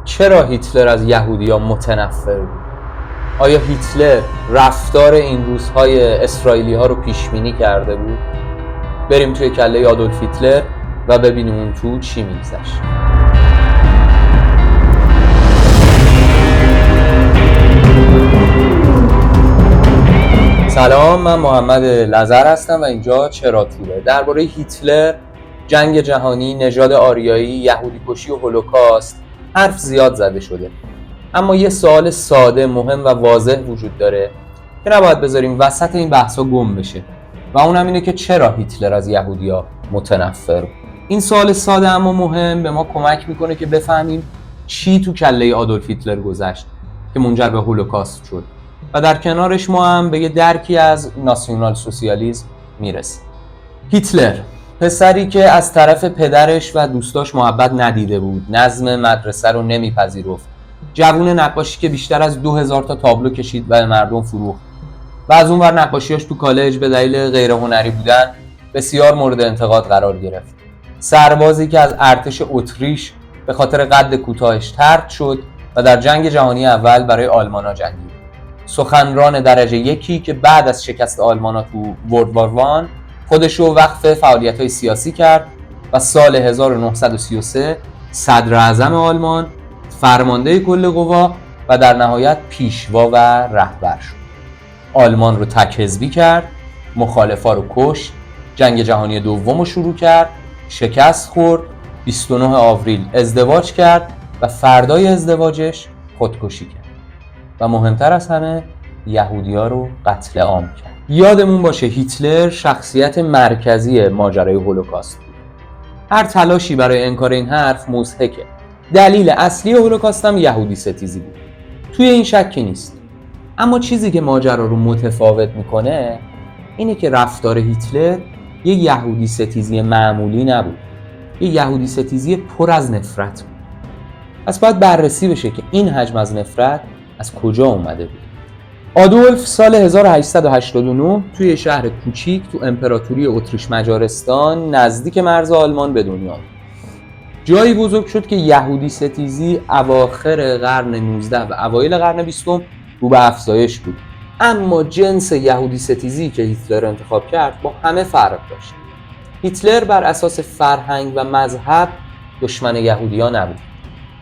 چرا هیتلر از یهودی‌ها متنفر بود؟ آیا هیتلر رفتار این روزهای اسرائیلی‌ها رو پیش‌بینی کرده بود؟ بریم توی کله آدولف هیتلر و ببینیم اون تو چی می‌گذشت. سلام، من محمد لزر هستم و اینجا چرا توره. درباره هیتلر، جنگ جهانی، نژاد آریایی، یهودی کشی و هولوکاست حرف زیاد زده شده. اما یه سوال ساده، مهم و واضح وجود داره که نباید بذاریم وسط این بحثا گم بشه و اونم اینه که چرا هیتلر از یهودی‌ها متنفر بود. این سوال ساده اما مهم به ما کمک میکنه که بفهمیم چی تو کله آدولف هیتلر گذشت که منجر به هولوکاست شد و در کنارش ما هم به یه درکی از ناسیونال سوسیالیسم میرسیم. هیتلر پسری که از طرف پدرش و دوستاش محبت ندیده بود، نظم مدرسه رو نمیپذیرفت، جوون نقاشی که بیشتر از 2000 تا تابلو کشید و مردم فروخت و از اون ور نقاشیاش تو کالج به دلیل غیر هنری بودن بسیار مورد انتقاد قرار گرفت. سربازی که از ارتش اتریش به خاطر قد کوتاهش طرد شد و در جنگ جهانی اول برای آلمانا جنگید. سخنران درجه یکی که بعد از شکست آلمانا تو ورلد وار 1 خودش رو وقف فعالیت‌های سیاسی کرد و سال 1933 صدر اعظم آلمان، فرمانده کل قوا و در نهایت پیشوا و رهبر شد. آلمان رو تک حزبی کرد، مخالفا رو کشت، جنگ جهانی دوم رو شروع کرد، شکست خورد، 29 آوریل ازدواج کرد و فردای ازدواجش خودکشی کرد و مهمتر از همه یهودی‌ها رو قتل عام کرد. یادمون باشه هیتلر شخصیت مرکزی ماجرای هولوکاست بود. هر تلاشی برای انکار این حرف مضحکه. دلیل اصلی هولوکاست هم یهودی ستیزی بود. توی این شکی نیست. اما چیزی که ماجرا رو متفاوت میکنه اینه که رفتار هیتلر یه یهودی ستیزی معمولی نبود. یه یهودی ستیزی پر از نفرت بود. پس باید بررسی بشه که این حجم از نفرت از کجا اومده بود. آدولف سال 1889 توی شهر کوچیک تو امپراتوری اتریش مجارستان نزدیک مرز آلمان به دنیا آمد. جایی بزرگ شد که یهودی ستیزی اواخر قرن 19 و اوایل قرن 20 رو به افزایش بود. اما جنس یهودی ستیزی که هیتلر انتخاب کرد با همه فرق داشت. هیتلر بر اساس فرهنگ و مذهب دشمن یهودی‌ها نبود.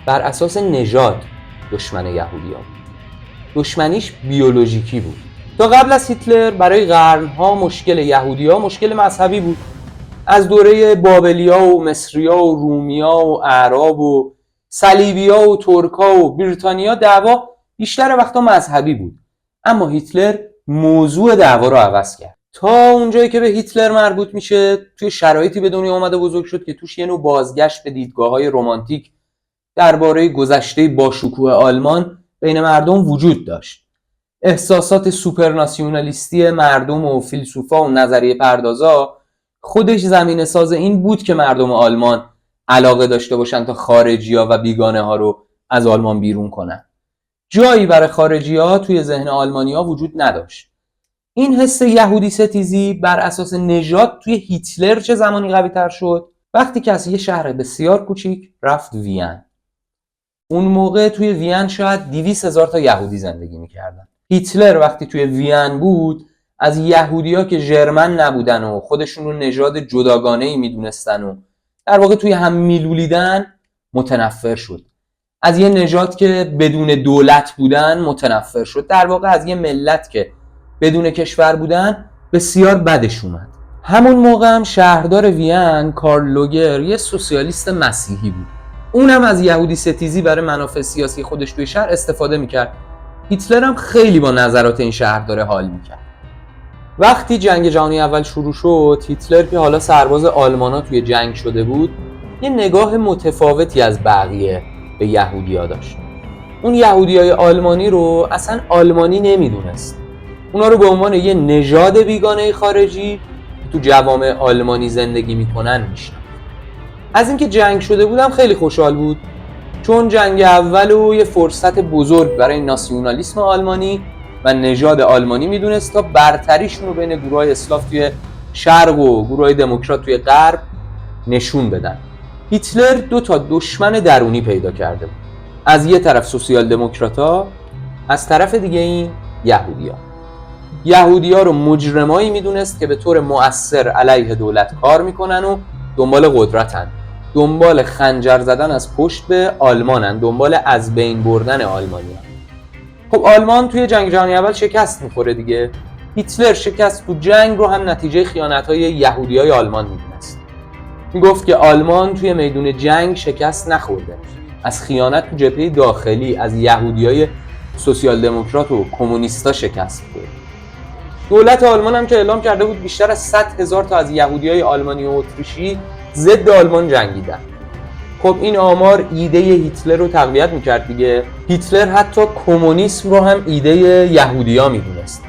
بر اساس نژاد دشمن یهودی‌ها بود. دشمنیش بیولوژیکی بود. تا قبل از هیتلر برای قرن‌ها مشکل یهودی‌ها مشکل مذهبی بود. از دوره بابلیا و مصریا و رومیا و اعراب و صلیبیا و ترکا و بریتانیا دعوا بیشتر وقتا مذهبی بود. اما هیتلر موضوع دعوا رو عوض کرد. تا اونجایی که به هیتلر مربوط میشه توی شرایطی به دنیا آمده بزرگ شد که توش یه نوع بازگشت به دیدگاه‌های رمانتیک درباره گذشته باشکوه آلمان بین مردم وجود داشت. احساسات سوپرناسیونالیستی مردم و فیلسوفا و نظریه پردازا خودش زمینه ساز این بود که مردم آلمان علاقه داشته باشن تا خارجی‌ها و بیگانه ها رو از آلمان بیرون کنن. جایی برای خارجی‌ها توی ذهن آلمانی‌ها وجود نداشت. این حس یهودی ستیزی بر اساس نژاد توی هیتلر چه زمانی قوی‌تر شد؟ وقتی که از یه شهر بسیار کوچیک رفت وین. اون موقع توی وین شاید 200,000 تا یهودی زندگی می‌کردن. هیتلر وقتی توی وین بود از یهودی‌ها که ژرمن نبودن و خودشون رو نژاد جداگانه‌ای میدونستن و در واقع توی هم میلولیدن متنفر شد. از یه نژاد که بدون دولت بودن متنفر شد. در واقع از یه ملت که بدون کشور بودن بسیار بدش اومد. همون موقع هم شهردار وین کارل لوگر یه سوسیالیست مسیحی بود. اونم از یهودی ستیزی برای منافع سیاسی خودش توی شهر استفاده میکرد. هیتلر هم خیلی با نظرات این شهردار حال میکرد. وقتی جنگ جهانی اول شروع شد، هیتلر که حالا سرباز آلمانا توی جنگ شده بود، یه نگاه متفاوتی از بقیه به یهودی‌ها داشت. اون یهودیای آلمانی رو اصلا آلمانی نمیدونست. اونا رو به عنوان یه نژاد بیگانه خارجی که تو جوامع آلمانی زندگی میکنن میشناخت. از اینکه جنگ شده بودم خیلی خوشحال بود، چون جنگ اول رو یه فرصت بزرگ برای ناسیونالیسم آلمانی و نژاد آلمانی میدونست تا برتریشون رو بین گروه‌های اسلاف توی شرق و گروه‌های دموکرات توی غرب نشون بدن. هیتلر 2 تا دشمن درونی پیدا کرده بود. از یه طرف سوسیال دموکرات‌ها، از طرف دیگه این یهودی‌ها رو مجرمایی میدونست که به طور مؤثر علیه دولت کار میکنن و دنبال قدرتن، دنبال خنجر زدن از پشت به آلمانن، دنبال از بین بردن آلمانیان. خب آلمان توی جنگ جهانی اول شکست میخوره دیگه. هیتلر شکست تو جنگ رو هم نتیجه خیانت‌های یهودیای آلمان میدونست. میگفت که آلمان توی میدون جنگ شکست نخورده، از خیانت تو جبهه داخلی از یهودیای سوسیال دموکرات و کمونیستا شکست خورد. دولت آلمان هم که اعلام کرده بود بیشتر از 100,000 تا از یهودیای آلمانی و اتریشی ضد آلمان جنگیدن. خب این آمار ایده هیتلر رو تقویت میکرد دیگه. هیتلر حتی کمونیسم رو هم ایده یهودیا میدونست.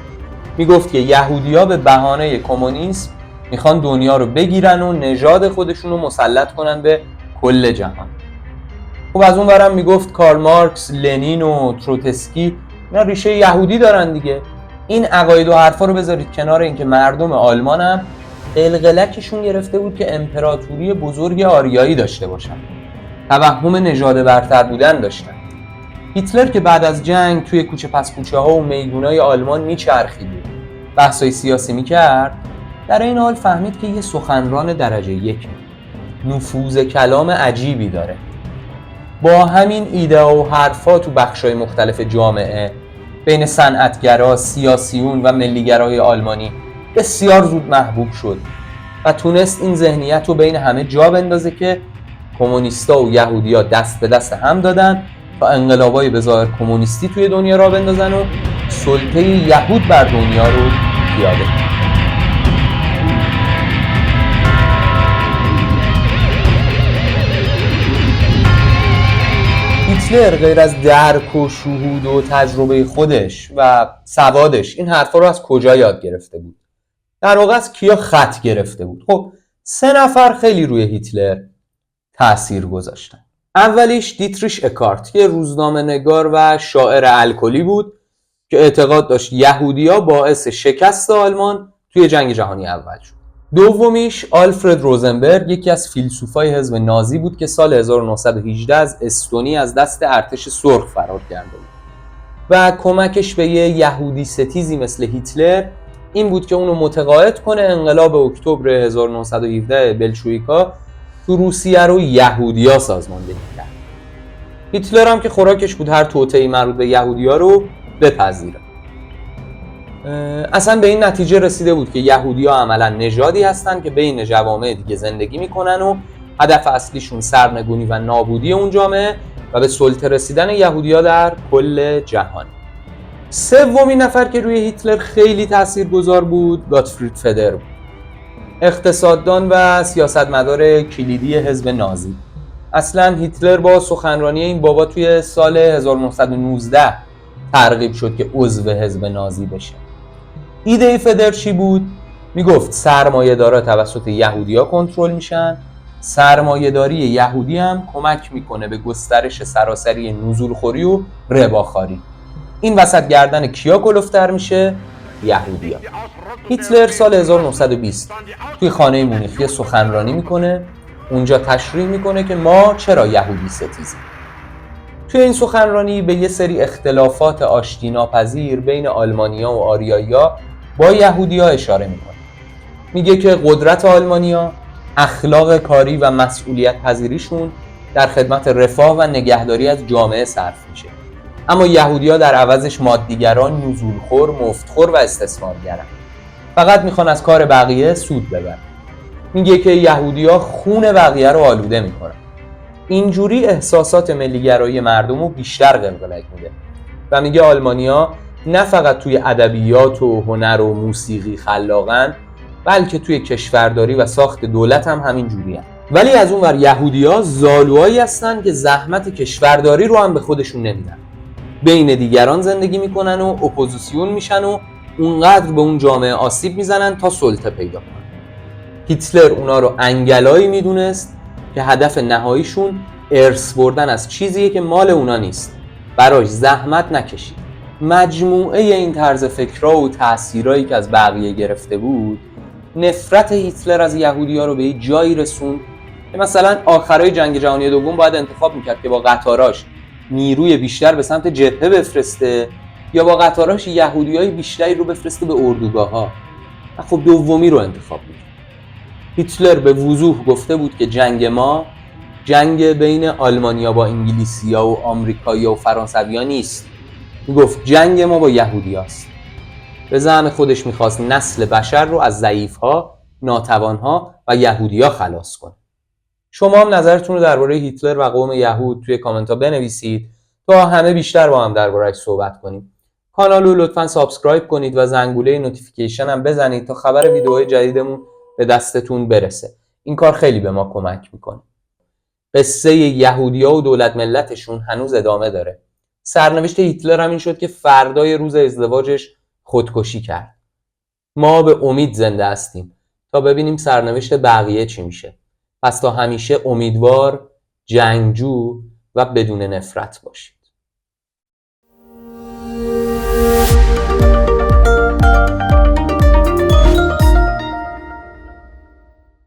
میگفت که یهودیا به بهانه کمونیسم میخوان دنیا رو بگیرن و نژاد خودشون رو مسلط کنن به کل جهان. خب از اون برم میگفت کارل مارکس، لنین و تروتسکی اینا ریشه یهودی دارن دیگه. این عقاید و حرفا رو بذارید کنار اینکه مردم آلمان هم قلقلکشون گرفته بود که امپراتوری بزرگ آریایی داشته باشن، توهم نژاد برتر بودن داشتن. هیتلر که بعد از جنگ توی کوچه پس کوچه ها و میدونای آلمان میچرخید و بحثای سیاسی میکرد، در این حال فهمید که یه سخنران درجه 1 نفوذ کلام عجیبی داره. با همین ایده و حرفا تو بخشای مختلف جامعه بین صنعتگرا، سیاسیون و ملیگراهای آلمانی بسیار زود محبوب شد و تونست این ذهنیت رو بین همه جا بندازه که کمونیستا و یهودیا دست به دست هم دادن تا انقلابای به ظاهر کمونیستی توی دنیا را بندازن و سلطه یهود بر دنیا رو پیاده کنن. هیتلر غیر از درک و شهود و تجربه خودش و سوادش این حرفا رو از کجا یاد گرفته بود؟ در واقع از کیا خط گرفته بود؟ خب 3 نفر خیلی روی هیتلر تأثیر گذاشتن. اولیش دیتریش اکارت، یه روزنامه نگار و شاعر الکلی بود که اعتقاد داشت یهودی‌ها باعث شکست آلمان توی جنگ جهانی اول شد. دومیش آلفرد روزنبرگ، یکی از فیلسوفای حزب نازی بود که سال 1918 از استونی از دست ارتش سرخ فرار کرده بود و کمکش به یه یهودی ستیزی مثل هیتلر این بود که اونو متقاعد کنه انقلاب اکتبر 1917 بلشویکا تو روسیه رو یهودیا سازماندهی کرد. هیتلر هم که خوراکش بود هر توطئه‌ای مربوط به یهودیا رو بپذیره. اصلا به این نتیجه رسیده بود که یهودی‌ها عملاً نژادی هستن که بین جوامع دیگه زندگی میکنن و هدف اصلیشون سرنگونی و نابودی اون جامعه و به سلطه رسیدن یهودی‌ها در کل جهان. سومین نفر که روی هیتلر خیلی تاثیرگذار بود گاتفرید فدر بود، اقتصاددان و سیاستمدار کلیدی حزب نازی. اصلا هیتلر با سخنرانی این بابا توی سال 1919 ترغیب شد که عضو حزب نازی بشه. ایده فدر چی بود؟ میگفت سرمایه‌دارا توسط یهودی‌ها کنترل میشن، سرمایه‌داری یهودی هم کمک میکنه به گسترش سراسری نزولخوری و رباخواری. این وسط گردن کیا کلفتر میشه؟ یهودی‌ها. هیتلر سال 1920 توی خانه مونیخ سخنرانی میکنه، اونجا تشریح میکنه که ما چرا یهودی ستیزیم. توی این سخنرانی به یه سری اختلافات آشتی ناپذیر بین آلمانیا و آریایی‌ها با یهودی‌ها اشاره میکنه. میگه که قدرت آلمانیا، اخلاق کاری و مسئولیت پذیریشون در خدمت رفاه و نگهداری از جامعه صرف میشه، اما یهودی‌ها در عوضش مادیگران، نزولخور، مفتخور و استثمارگرن. فقط میخوان از کار بقیه سود ببرن. میگه که یهودی‌ها خون بقیه رو آلوده میکنن. اینجوری احساسات ملیگرایی مردم رو بیشتر قلقلک میده و میگه آلمانیا نه فقط توی ادبیات و هنر و موسیقی خلاقن، بلکه توی کشورداری و ساخت دولت هم همین جوری هست. ولی از اون ور یهودی‌ها زالوهایی هستن که زحمت کشورداری رو هم به خودشون نمیدن، بین دیگران زندگی میکنن و اپوزیسیون میشن و اونقدر به اون جامعه آسیب میزنن تا سلطه پیدا کنن. هیتلر اونا رو انگلایی میدونست که هدف نهاییشون ارث بردن از چیزیه که مال اونا نیست، براش زحمت نکشید. مجموعه این طرز فکرها و تأثیرایی که از بقیه گرفته بود نفرت هیتلر از یهودی‌ها رو به یه جایی رسوند که مثلا آخرای جنگ جهانی دوم باید انتخاب میکرد که با قطاراش نیروی بیشتر به سمت جبهه بفرسته یا با قطاراش یهودیای بیشتری رو بفرسته به اردوگاه‌ها. و خب دومی رو انتخاب می‌کنه. هیتلر به وضوح گفته بود که جنگ ما جنگ بین آلمانیا با انگلیسی‌ها و آمریکایی‌ها و فرانسوی‌ها نیست. میگفت جنگ ما با یهودیاست. به زعم خودش میخواست نسل بشر رو از ضعیف‌ها، ناتوان‌ها و یهودی‌ها خلاص کنه. شما هم نظرتون رو درباره هیتلر و قوم یهود توی کامنت‌ها بنویسید تا همه بیشتر با هم درباره‌اش صحبت کنیم. کانال رو لطفاً سابسکرایب کنید و زنگوله نوتیفیکیشن هم بزنید تا خبر ویدیوهای جدیدمون به دستتون برسه. این کار خیلی به ما کمک میکنه. قصه یهودی‌ها و دولت ملتشون هنوز ادامه داره. سرنوشت هیتلر هم این شد که فردای روز ازدواجش خودکشی کرد. ما به امید زنده هستیم تا ببینیم سرنوشت بقیه چی میشه. پس تا همیشه امیدوار، جنگجو و بدون نفرت باشید.